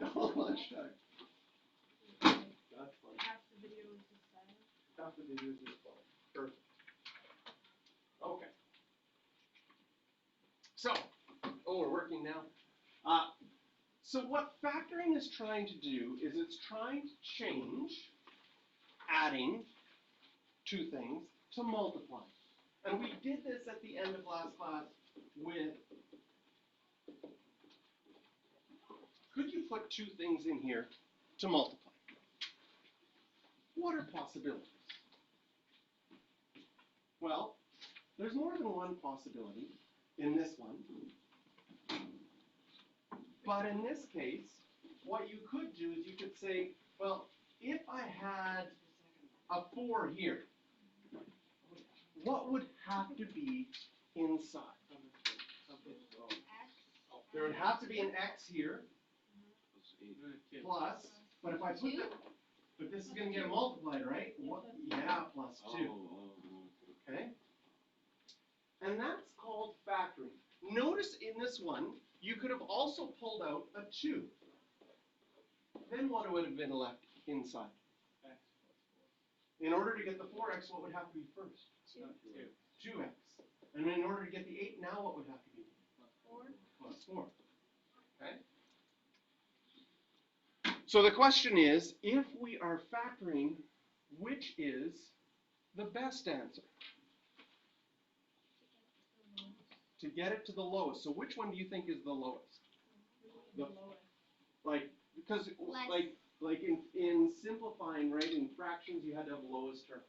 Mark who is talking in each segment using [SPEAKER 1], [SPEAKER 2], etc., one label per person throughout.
[SPEAKER 1] Double lunchtime. That's fun.
[SPEAKER 2] Half the video is just silent.
[SPEAKER 1] Half the video is just fun. Perfect. Okay. So, we're working now. So what factoring is trying to do is it's trying to change adding two things to multiply. And we did this at the end of last class with, could you put two things in here to multiply? What are possibilities? Well, there's more than one possibility in this one. But in this case, what you could do is you could say, well, if I had a 4 here, what would have to be inside? There would have to be an x here, plus, but if I put the, but this is going to get multiplied, right? What? Yeah, plus 2. Okay? And that's called factoring. Notice in this one, you could have also pulled out a 2. Then what would have been left inside?
[SPEAKER 3] X plus 4.
[SPEAKER 1] In order to get the 4x, what would have to be first? 2x. And in order to get the 8, now what would have to be?
[SPEAKER 2] 4.
[SPEAKER 1] Plus 4. Okay? So the question is, if we are factoring, which is the best answer? To get it to the lowest. So which one do you think is the lowest?
[SPEAKER 2] The lowest.
[SPEAKER 1] Like, because
[SPEAKER 4] Less.
[SPEAKER 1] like in simplifying, right, in fractions you had to have lowest terms.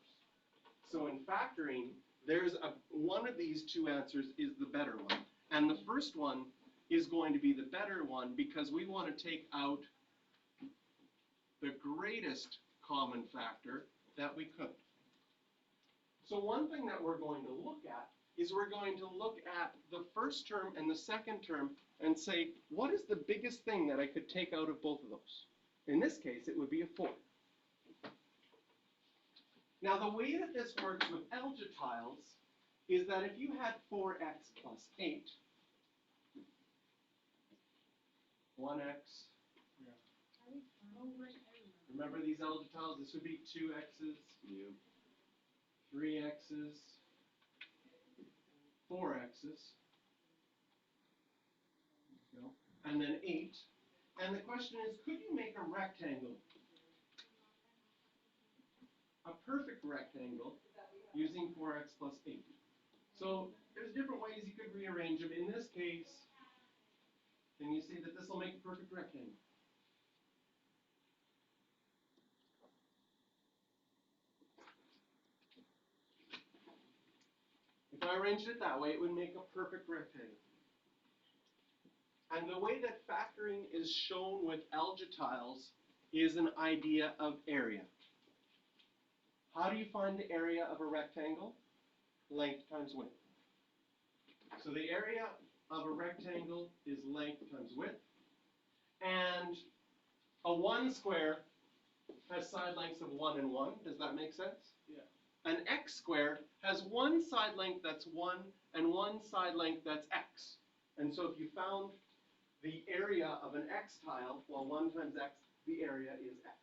[SPEAKER 1] So in factoring, there's one of these two answers is the better one. And the first one is going to be the better one because we want to take out the greatest common factor that we could. So one thing that we're going to look at is we're going to look at the first term and the second term and say, what is the biggest thing that I could take out of both of those? In this case, it would be a 4. Now, the way that this works with algetiles is that if you had 4x plus 8, 1x, remember these algetiles? This would be 2x's, 3x's, 4x's, and then 8. And the question is, could you make a rectangle? A perfect rectangle using 4x plus 8. So there's different ways you could rearrange them. In this case, can you see that this will make a perfect rectangle? If I arranged it that way, it would make a perfect rectangle. And the way that factoring is shown with algetiles is an idea of area. How do you find the area of a rectangle? Length times width. So the area of a rectangle is length times width. And a 1 square has side lengths of 1 and 1. Does that make sense?
[SPEAKER 3] Yeah.
[SPEAKER 1] An x square has one side length that's 1 and one side length that's x. And so if you found the area of an x tile, well, 1 times x, the area is x.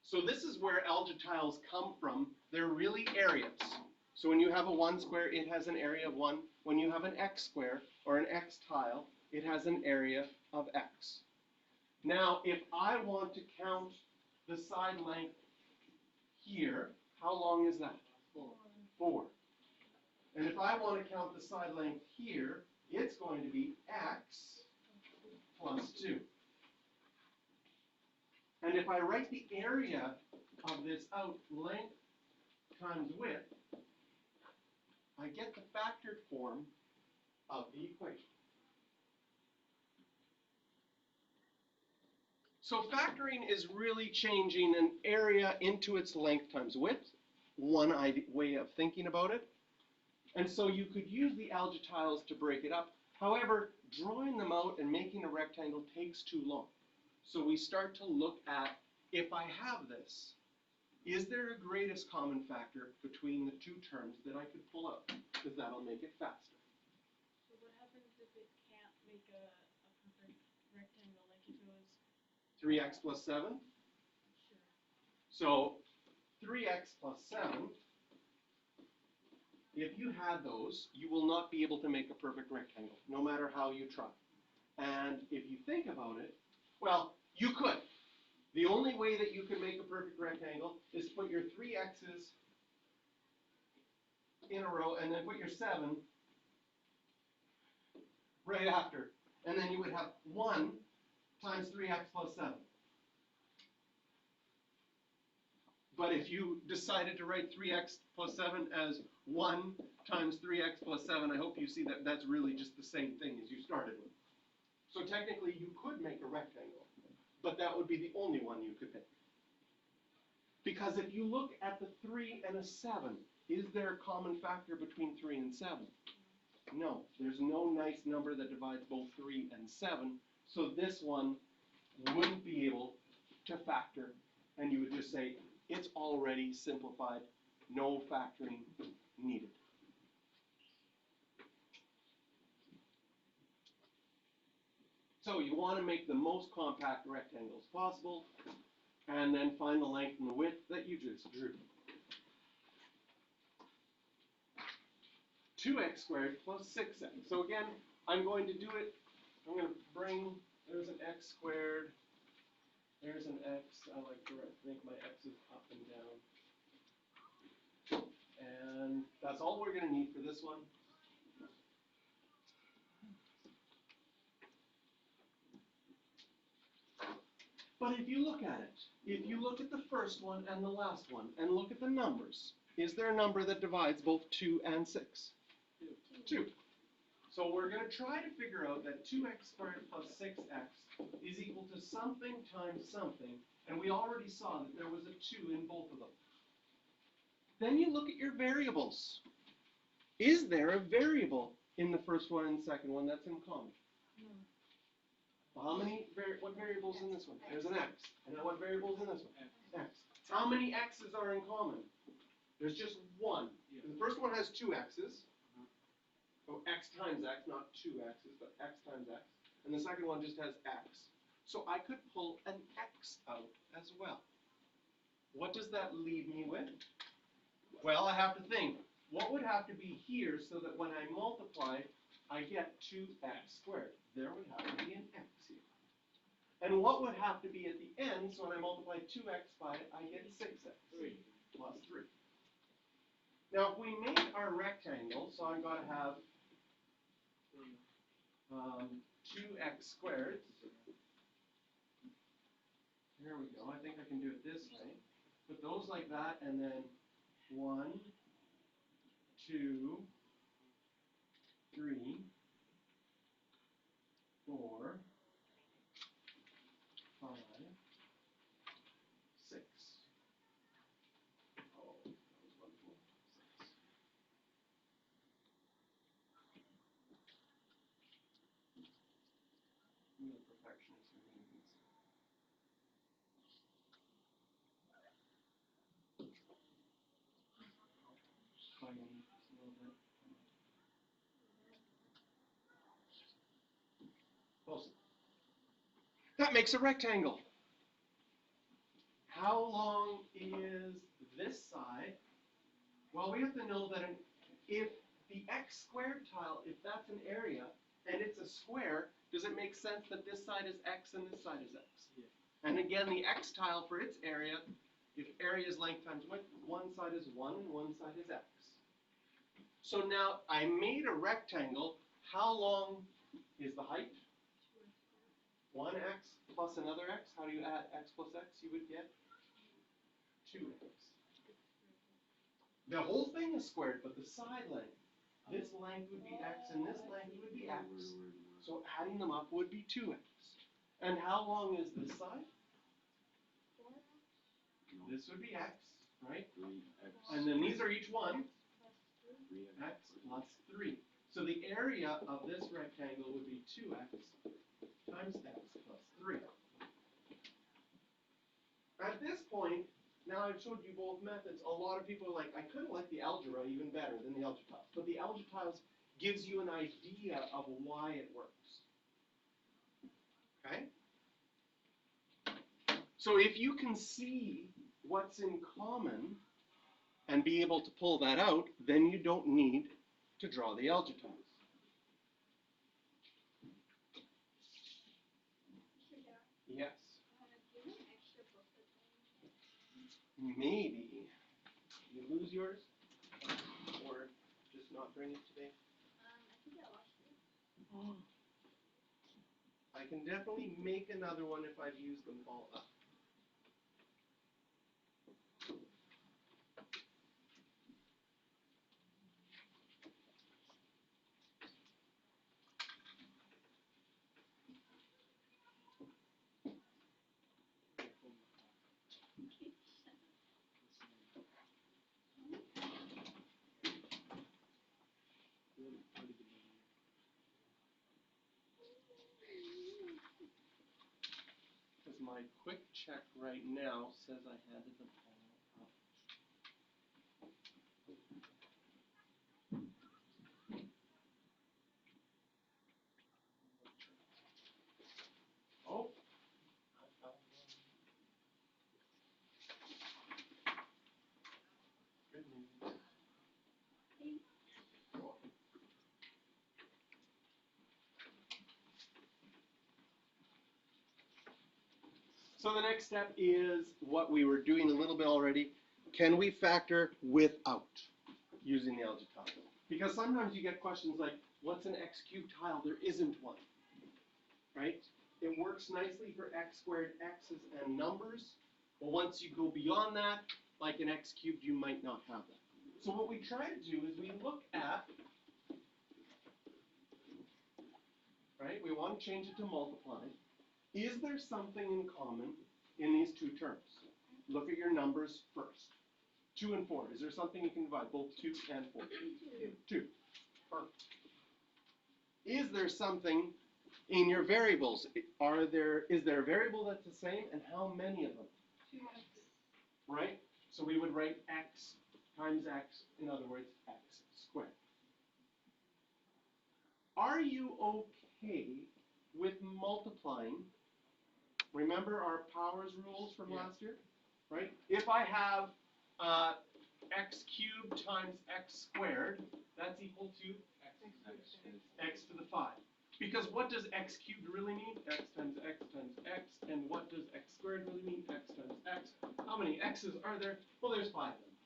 [SPEAKER 1] So this is where algetiles come from. They're really areas. So when you have a 1 square, it has an area of 1. When you have an x square or an x tile, it has an area of x. Now, if I want to count the side length here, how long is that? 4. And if I want to count the side length here, it's going to be x plus 2. And if I write the area of this out, length times width, I get the factored form of the equation. So factoring is really changing an area into its length times width, one way of thinking about it. And so you could use the algetiles to break it up. However, drawing them out and making a rectangle takes too long. So we start to look at, if I have this, is there a greatest common factor between the two terms that I could pull out? Because that'll make it faster.
[SPEAKER 2] So what happens if it can't make a perfect rectangle, like if it was
[SPEAKER 1] 3x plus 7?
[SPEAKER 2] Sure.
[SPEAKER 1] So 3x plus 7, if you had those, you will not be able to make a perfect rectangle, no matter how you try. And if you think about it, well, you could. The only way that you can make a perfect rectangle is put your 3 x's in a row and then put your 7 right after. And then you would have 1 times 3x plus 7. But if you decided to write 3x plus 7 as 1 times 3x plus 7, I hope you see that that's really just the same thing as you started with. So technically you could make a rectangle, but that would be the only one you could pick. Because if you look at the 3 and a 7, is there a common factor between 3 and 7? No, there's no nice number that divides both 3 and 7, so this one wouldn't be able to factor, and you would just say, it's already simplified, no factoring needed. So you want to make the most compact rectangles possible, and then find the length and the width that you just drew. 2x squared plus 6x. So again, I'm going to do it, I'm going to bring, there's an x squared, there's an x, I like to make my x's up and down. And that's all we're going to need for this one. But if you look at it, if you look at the first one and the last one, and look at the numbers, is there a number that divides both 2 and 6? 2. So we're going to try to figure out that 2x squared plus 6x is equal to something times something, and we already saw that there was a 2 in both of them. Then you look at your variables. Is there a variable in the first one and the second one that's in common?
[SPEAKER 2] No.
[SPEAKER 1] Well, what variable's in this one? There's an x. And then what variable's in this one? X. How many x's are in common? There's just one. The first one has 2 x's. So x times x, not 2 x's, but x times x. And the second one just has x. So I could pull an x out as well. What does that leave me with? Well, I have to think. What would have to be here so that when I multiply, I get 2x squared? There would have to be an x here. And what would have to be at the end, so when I multiply 2x by it, I get 6x plus 3. Now, if we made our rectangle, so I've got to have 2x squared. There we go. I think I can do it this way. Put those like that, and then 1, 2, 3, 4, 5, 6. Oh, that was wonderful. 6. I'm a perfectionist for many things. Fighting just a little bit. Close. That makes a rectangle. How long is this side? Well, we have to know that if the x squared tile, if that's an area, and it's a square, does it make sense that this side is x and this side is x?
[SPEAKER 3] Yeah.
[SPEAKER 1] And again, the x tile for its area, if area is length times width, one side is 1 and one side is x. So now I made a rectangle. How long is the height? 1x plus another x. How do you add x plus x? You would get 2x. The whole thing is squared, but the side length. This length would be x and this length would be x. So adding them up would be 2x. And how long is this side?
[SPEAKER 2] 4x
[SPEAKER 1] This would be x, right?
[SPEAKER 3] 3x.
[SPEAKER 1] And then these are each one.
[SPEAKER 2] plus 3.
[SPEAKER 1] X plus 3. So the area of this rectangle would be 2x times x plus 3. At this point, now I've showed you both methods. A lot of people are like, I kind of like the algebra even better than the algebra. But the algebra gives you an idea of why it works. Okay? So if you can see what's in common and be able to pull that out, then you don't need to draw the algebra. Yes. Maybe. You lose yours? Or just not bring it today? I can definitely make another one if I've used them all up. Because my quick check right now says I handed them all out. Oh, I found one. Good news. So the next step is what we were doing a little bit already. Can we factor without using the algebra tile? Because sometimes you get questions like, what's an x cubed tile? There isn't one, right? It works nicely for x squared, x's, and numbers. But once you go beyond that, like an x cubed, you might not have that. So what we try to do is we look at, right? We want to change it to multiply. Is there something in common in these two terms? Look at your numbers first. 2 and 4. Is there something you can divide both 2 and 4? 2. Perfect. Is there something in your variables? Is there a variable that's the same, and how many of them?
[SPEAKER 2] 2x.
[SPEAKER 1] Right? So we would write x times x, in other words, x squared. Are you okay with multiplying? Remember our powers rules from last year? Right? If I have x cubed times x squared, that's equal to x to the 5. Because what does x cubed really mean? X times x times x. And what does x squared really mean? X times x. How many x's are there? Well, there's 5 of them.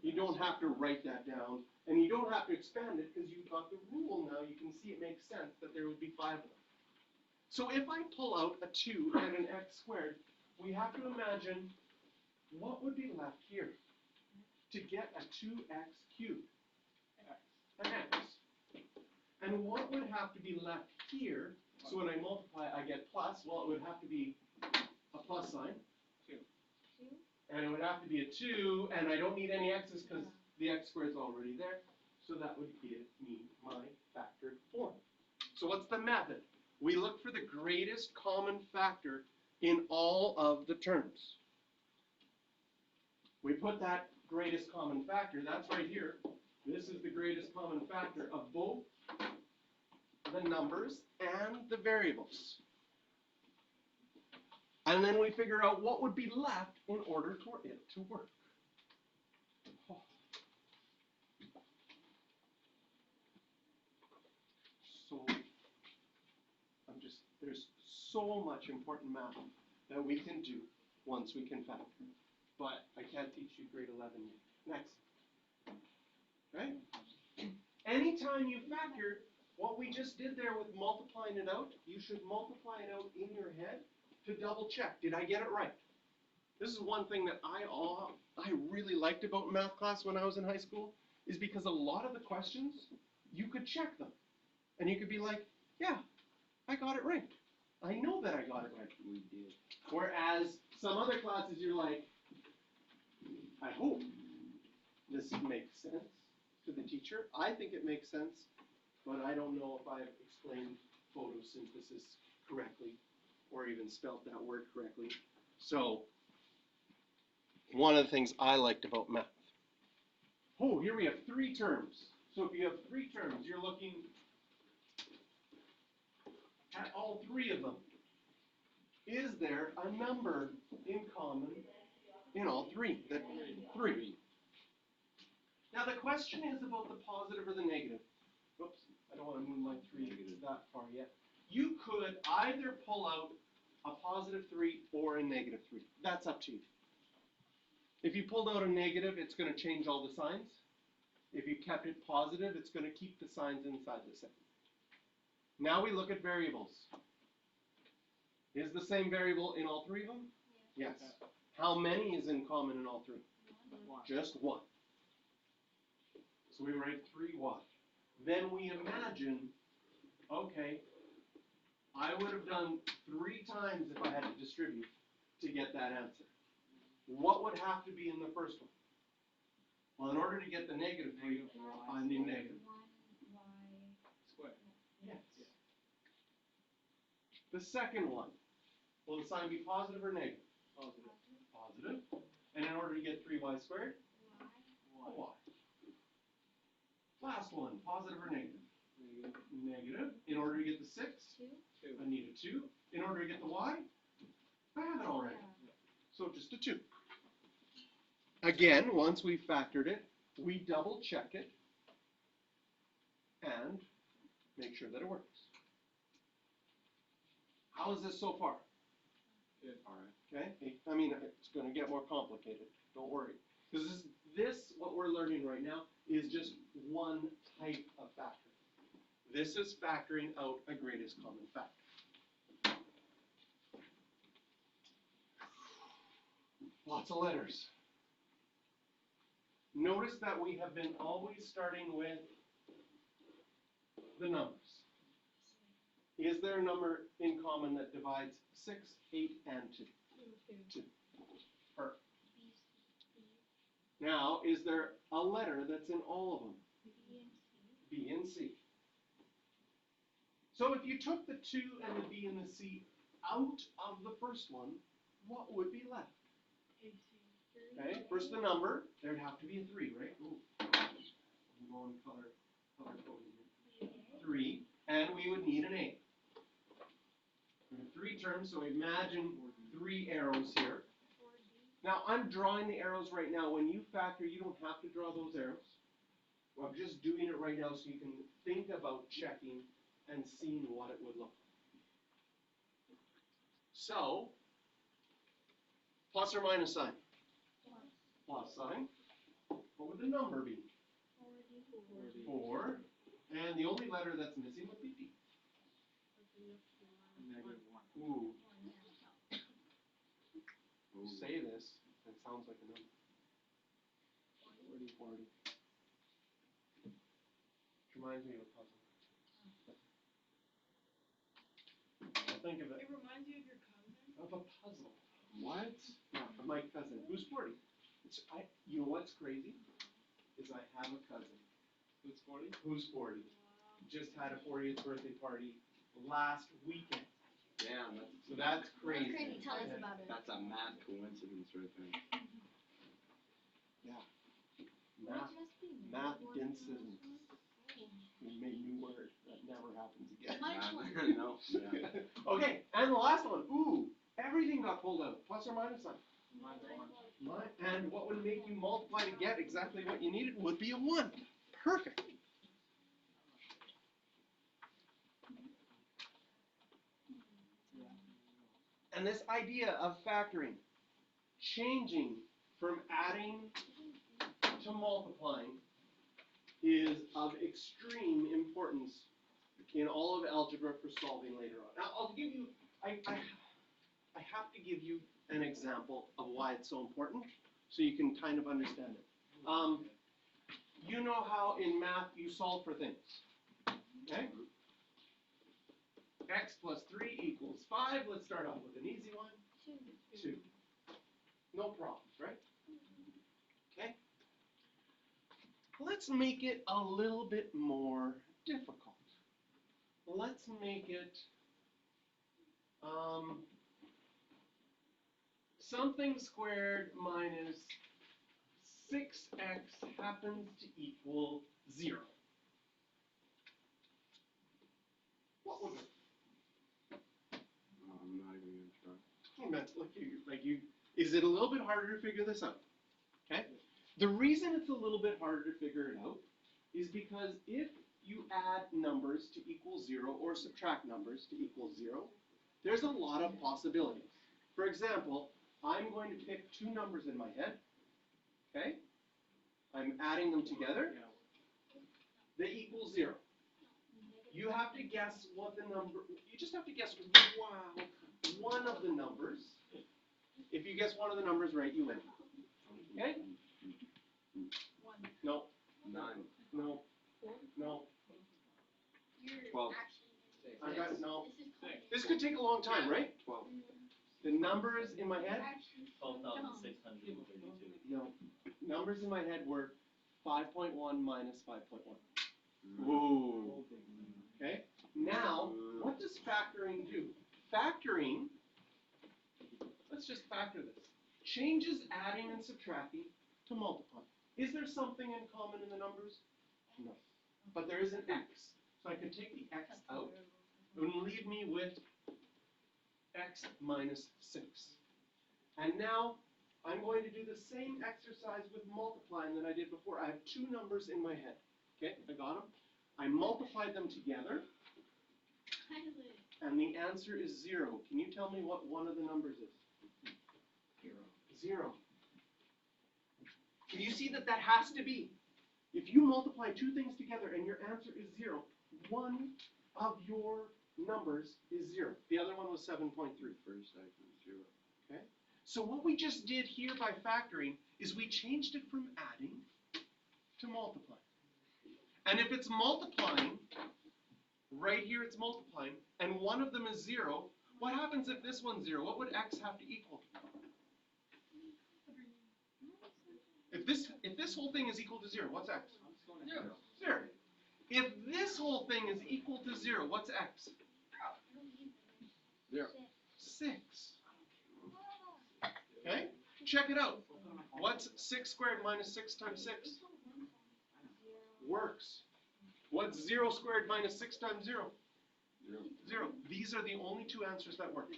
[SPEAKER 1] You don't have to write that down. And you don't have to expand it because you've got the rule now. You can see it makes sense that there would be 5 of them. So if I pull out a 2 and an x squared, we have to imagine what would be left here to get a 2x cubed? An x. And what would have to be left here, so when I multiply I get plus, well it would have to be a plus sign.
[SPEAKER 2] 2.
[SPEAKER 1] And it would have to be a 2, and I don't need any x's because the x squared is already there. So that would give me my factored form. So what's the method? We look for the greatest common factor in all of the terms. We put that greatest common factor, that's right here. This is the greatest common factor of both the numbers and the variables. And then we figure out what would be left in order for it to work. So, there's so much important math that we can do once we can factor. But I can't teach you grade 11 yet. Next. Right? Anytime you factor, what we just did there with multiplying it out, you should multiply it out in your head to double check. Did I get it right? This is one thing that I really liked about math class when I was in high school, is because a lot of the questions, you could check them. And you could be like, yeah, I got it right. I know that I got it right.
[SPEAKER 3] We did.
[SPEAKER 1] Whereas some other classes, you're like, I hope this makes sense to the teacher. I think it makes sense, but I don't know if I've explained photosynthesis correctly or even spelled that word correctly. So, one of the things I liked about math. Oh, here we have 3 terms. So if you have 3 terms, you're looking at all 3 of them. is there a number in common in all three? Three. Now the question is about the positive or the negative. Whoops, I don't want to move my 3 that far yet. You could either pull out a positive 3 or a negative 3. That's up to you. If you pulled out a negative, it's going to change all the signs. If you kept it positive, it's going to keep the signs inside the same. Now we look at variables. Is the same variable in all three of them? Yes. How many is in common in all three?
[SPEAKER 3] One.
[SPEAKER 1] Just one. So we write 3y. Then we imagine, okay, I would have done 3 times if I had to distribute to get that answer. What would have to be in the first one? Well, in order to get the negative 3, I need negative.
[SPEAKER 3] Square.
[SPEAKER 1] Yes. The second one, will the sign be positive or negative?
[SPEAKER 3] Positive.
[SPEAKER 1] Positive. And in order to get 3y squared? Y. Last one, positive or negative? Negative. In order to get the 6?
[SPEAKER 3] 2.
[SPEAKER 1] I need a 2. In order to get the y? I have it already. So just a 2. Again, once we've factored it, we double check it and make sure that it works. How is this so far?
[SPEAKER 3] Good.
[SPEAKER 1] Okay? I mean, it's going to get more complicated. Don't worry. Because this, what we're learning right now, is just one type of factoring. This is factoring out a greatest common factor. Lots of letters. Notice that we have been always starting with the numbers. Is there a number in common that divides 6, 8, and 2? 2. Perfect. Now, is there a letter that's in all of them? B and C. So if you took the 2 and the B and the C out of the first one, what would be left? Okay, first the number, there'd have to be a 3, right? Ooh. I'm going color coding here. 3, and we would need an 8. We have 3 terms, so imagine 3 arrows here. Now I'm drawing the arrows right now. When you factor, you don't have to draw those arrows. I'm just doing it right now so you can think about checking and seeing what it would look like. So, plus or minus sign? Plus sign. What would the number be? 4. And the only letter that's missing would be D.
[SPEAKER 3] Negative 1.
[SPEAKER 1] Ooh. You say this, and it sounds like a number. 40. Reminds me of a puzzle. Think of it.
[SPEAKER 2] It reminds you of your cousin?
[SPEAKER 1] Of a puzzle.
[SPEAKER 3] What?
[SPEAKER 1] Yeah, of my cousin, who's 40. You know what's crazy? Is I have a cousin.
[SPEAKER 3] Who's 40?
[SPEAKER 1] Who's 40. Just had a 40th birthday party last weekend.
[SPEAKER 3] Damn,
[SPEAKER 1] So that's crazy.
[SPEAKER 2] Crazy, tell us about it.
[SPEAKER 3] that's a mad coincidence right there.
[SPEAKER 1] Math incident. We made a new word. That never happens again.
[SPEAKER 3] No, yeah.
[SPEAKER 1] Okay, and the last one. Ooh, everything got pulled out. Plus or minus sign. And what would make you multiply to get exactly what you needed would be a 1. Perfect. And this idea of factoring, changing from adding to multiplying, is of extreme importance in all of algebra for solving later on. Now, I'll give you, I have to give you an example of why it's so important, so you can kind of understand it. You know how in math you solve for things, okay? X plus 3 equals 5. Let's start off with an easy one. 2. No problems, right? Okay. Let's make it a little bit more difficult. Let's make it something squared minus 6x happens to equal 0. What would it?
[SPEAKER 3] I'm not even gonna try.
[SPEAKER 1] Is it a little bit harder to figure this out? Okay? The reason it's a little bit harder to figure it out is because if you add numbers to equal 0 or subtract numbers to equal 0, there's a lot of possibilities. For example, I'm going to pick two numbers in my head. Okay? I'm adding them together. They equal 0. You have to guess what the number, you just have to guess one of the numbers. If you guess one of the numbers right, you win. Okay? No.
[SPEAKER 3] 9.
[SPEAKER 1] No. No.
[SPEAKER 3] 12.
[SPEAKER 1] I got no. This could take a long time, right?
[SPEAKER 3] 12.
[SPEAKER 1] The numbers in my head?
[SPEAKER 4] 12,632.
[SPEAKER 1] No. Numbers in my head were 5.1 minus 5.1. Ooh. Okay? Now, what does factoring do? Factoring, let's just factor this, changes adding and subtracting to multiplying. Is there something in common in the numbers? No. But there is an x. So I could take the x out and leave me with x minus 6. And now I'm going to do the same exercise with multiplying that I did before. I have two numbers in my head. Okay, I got them. I multiplied them together, and the answer is 0. Can you tell me what one of the numbers is? 0. Do you see that that has to be? If you multiply two things together and your answer is 0, one of your numbers is 0. The other one was 7.3.
[SPEAKER 3] First item, 0.
[SPEAKER 1] Okay? So what we just did here by factoring is we changed it from adding to multiplying. And if it's multiplying, right here it's multiplying, and one of them is 0, what happens if this one's 0? What would x have to equal? If this whole thing is equal to 0, what's x? 0. If this whole thing is equal to 0, what's x?
[SPEAKER 3] 0.
[SPEAKER 1] 6. Okay? Check it out. What's 6 squared minus 6 times 6? Works. What's 0 squared minus 6 times 0? 0. These are the only two answers that work.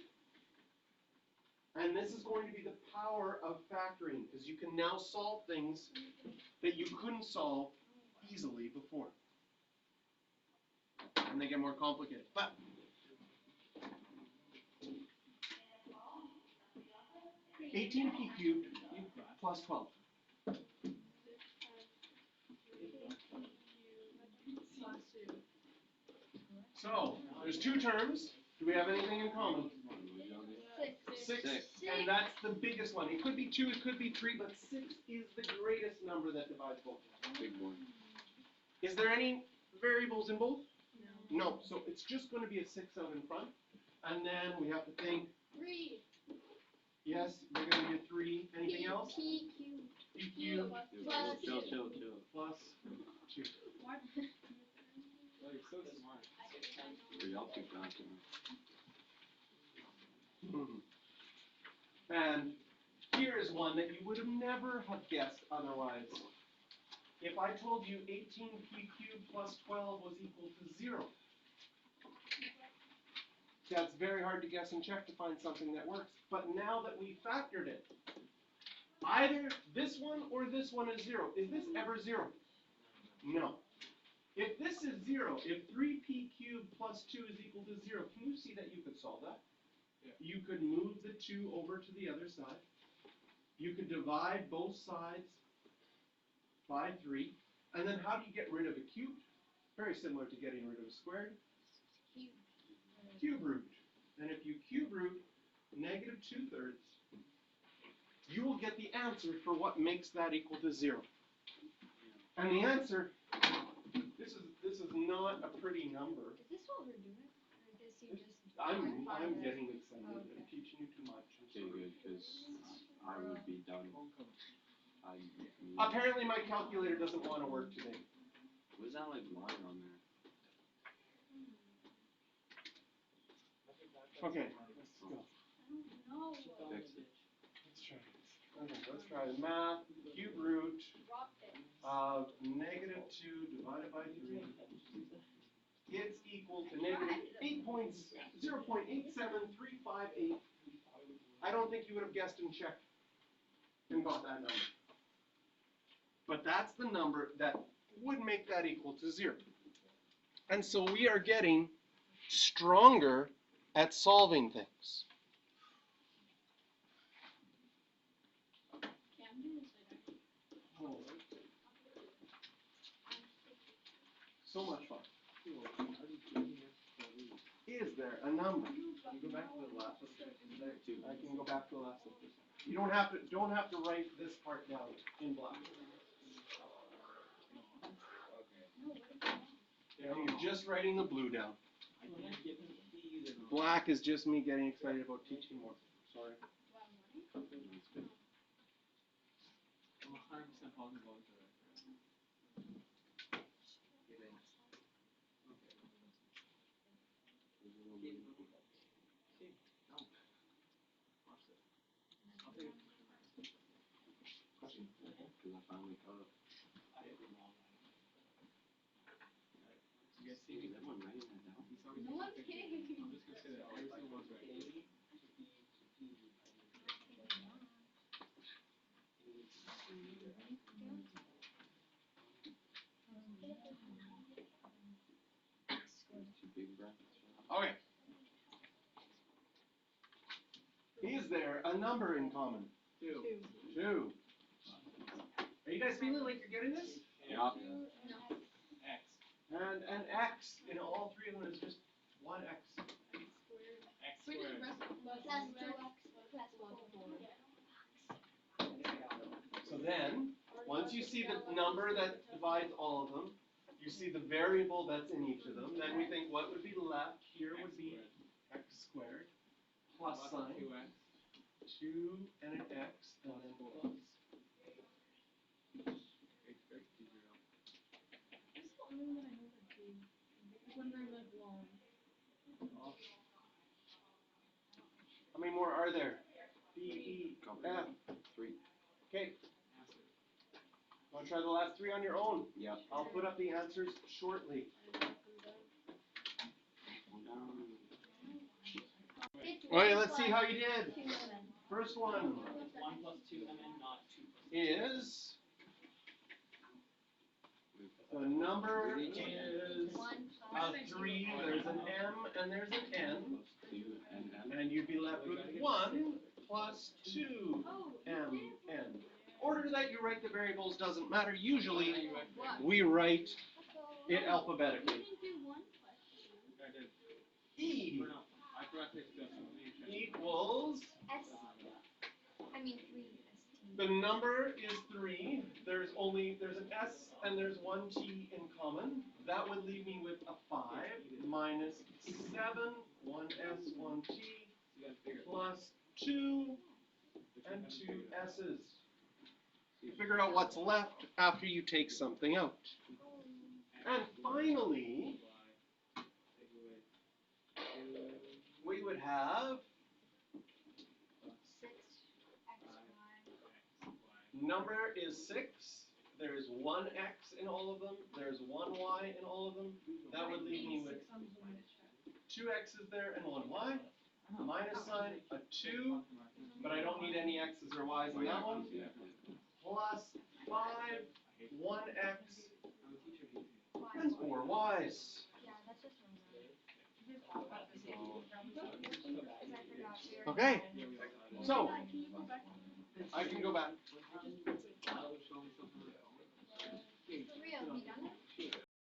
[SPEAKER 1] And this is going to be the power of factoring, because you can now solve things that you couldn't solve easily before. And they get more complicated. But 18p cubed plus 12. So, there's two terms. Do we have anything in common? 6. And that's the biggest one. It could be 2, it could be 3, but 6 is the greatest number that divides both.
[SPEAKER 3] Big one.
[SPEAKER 1] Is there any variables in both? No. So it's just going to be a 6 out in front. And then we have to think.
[SPEAKER 2] 3.
[SPEAKER 1] Yes, we're going to get 3. Anything else?
[SPEAKER 2] P cubed.
[SPEAKER 1] P cubed
[SPEAKER 2] Plus
[SPEAKER 3] Chill.
[SPEAKER 1] plus 2.
[SPEAKER 3] Oh, you're so smart. Y'all keep talking.
[SPEAKER 1] And here is one that you would have never have guessed otherwise. If I told you 18p cubed plus 12 was equal to 0, that's very hard to guess and check to find something that works. But now that we factored it, either this one or this one is 0. Is this ever 0? No. If this is 0, if 3p cubed plus 2 is equal to 0, can you see that you could solve that?
[SPEAKER 3] Yeah.
[SPEAKER 1] You could move the 2 over to the other side. You could divide both sides by 3. And then how do you get rid of a cube? Very similar to getting rid of a squared. Cube root. And if you cube root negative 2/3, you will get the answer for what makes that equal to 0. And the answer, this is not a pretty number.
[SPEAKER 2] Is this what we're doing? Or does he just
[SPEAKER 1] I'm getting excited. I'm teaching you too much. I'm
[SPEAKER 3] Okay,
[SPEAKER 1] sorry.
[SPEAKER 3] good, because I would be done.
[SPEAKER 1] Apparently my calculator doesn't want to work today.
[SPEAKER 3] Was that like line on there?
[SPEAKER 1] Okay, let's go.
[SPEAKER 2] No.
[SPEAKER 3] Fix it.
[SPEAKER 1] Let's try this. Okay, let's try the math. Cube root
[SPEAKER 2] Drop it.
[SPEAKER 1] of negative 2 divided by 3. It's equal to negative 0.87358. I I don't think you would have guessed and checked and got that number. But that's the number that would make that equal to 0. And so we are getting stronger at solving things. So much fun. Is there a number?
[SPEAKER 3] Can you go back to the last one?
[SPEAKER 1] I can go back to the last one. You don't have to write this part down in black. Yeah, you're just writing the blue down. Black is just me getting excited about teaching more. Sorry.
[SPEAKER 3] I'm 100% positive about it. You guys see me?
[SPEAKER 2] No one's kidding.
[SPEAKER 3] I'm just gonna say that every single one's right.
[SPEAKER 1] Okay. Is there a number in common?
[SPEAKER 3] 2.
[SPEAKER 1] 2. Are you guys feeling like you're getting this?
[SPEAKER 3] Yeah. X.
[SPEAKER 1] And an x in all three of them is just one x.
[SPEAKER 3] X squared.
[SPEAKER 1] So then, once you see the number that divides all of them, you see the variable that's in each of them, then we think what would be left here would be x squared plus sign
[SPEAKER 3] 2x.
[SPEAKER 1] 2 and an x and then plus. How many more are there? B, E, F.
[SPEAKER 5] 3.
[SPEAKER 1] Okay. Want to try the last 3 on your own?
[SPEAKER 5] Yep.
[SPEAKER 1] I'll put up the answers shortly. Okay, let's see how you did. First one
[SPEAKER 4] 1 plus 2 and then not 2 plus 2.
[SPEAKER 1] is, the number is 3, there's an M and there's an N,
[SPEAKER 5] Plus 2 and M.
[SPEAKER 1] and you'd be left with 1 plus 2 M N. Order that you write the variables doesn't matter. Usually we write it alphabetically.
[SPEAKER 3] I did.
[SPEAKER 1] E
[SPEAKER 3] I forgot to express
[SPEAKER 1] equals,
[SPEAKER 2] I mean 3
[SPEAKER 1] the number is 3, there's an S and there's one T in common. That would leave me with a 5 minus 7, 1 S, 1 T,
[SPEAKER 3] You gotta figure it.
[SPEAKER 1] plus 2 and 2 S's. You figure out what's left after you take something out. And finally, we would have number is 6. There's one X in all of them. There's one Y in all of them. That would leave me with 2 X's there and 1 Y. Minus sign, a 2, but I don't need any X's or Y's in that one. Plus 5, 1 X, and 4 Y's. Okay, so I can go back.